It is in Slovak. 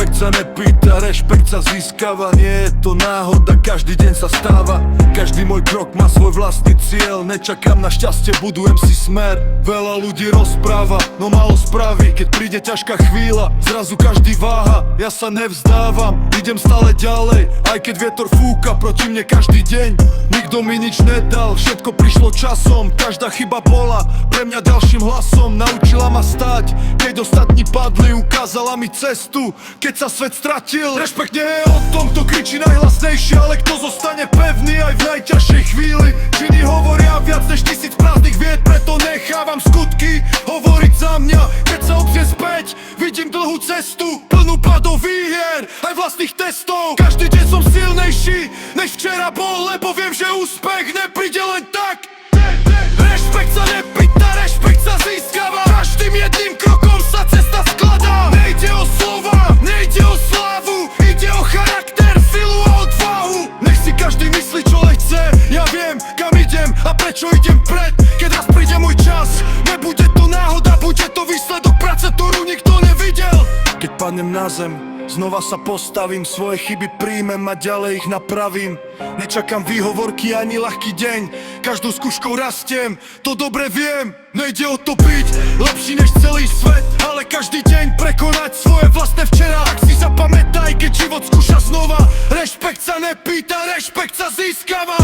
Rešpekt sa nepýta, rešpekt sa získava. Nie je to náhoda, každý deň sa stáva. Každý môj krok má svoj vlastný cieľ. Nečakám na šťastie, budujem si smer. Veľa ľudí rozpráva, no málo spraví. Keď príde ťažká chvíľa, zrazu každý váha. Ja sa nevzdávam, idem stále ďalej. Aj keď vietor fúka proti mne každý deň. Nikto mi nič nedal, všetko prišlo časom. Každá chyba bola pre mňa ďalším hlasom. Naučila ma stáť, keď ostatní padli. Ukázala mi cestu, keď sa svet stratil. Rešpekt nie je o tom, kto kričí najhlasnejšie, ale kto zostane pevný aj v najťažšej chvíli. Činy hovoria viac než 1000 prázdnych vied, preto nechávam skutky hovoriť za mňa. Keď sa obzriem späť, vidím dlhú cestu, plnú padov výhier, aj vlastných testov. Každý deň som silnejší, než včera bol, lebo viem, že úspech nepríde len tak. Rešpekt sa nepýta, rešpekt sa získava. Každým jedným krokom sa cesta skladá. Nejde o slova, nejde o slávu, ide o charakter, silu a odvahu. Nech si každý myslí, čo len chce. Ja viem, kam idem a prečo idem pred. Keď raz príde môj čas, nebude to náhoda, bude to výsledok práce, ktorú nikto nevidel. Keď padnem na zem, znova sa postavím, svoje chyby príjmem a ďalej ich napravím. Nečakám výhovorky ani ľahký deň, každou skúškou rastiem, to dobre viem. Nejde o to byť lepší než celý svet, ale každý deň prekonať svoje vlastné včera. Ak si zapamätaj, keď život skúša znova, rešpekt sa nepýta, rešpekt sa získava.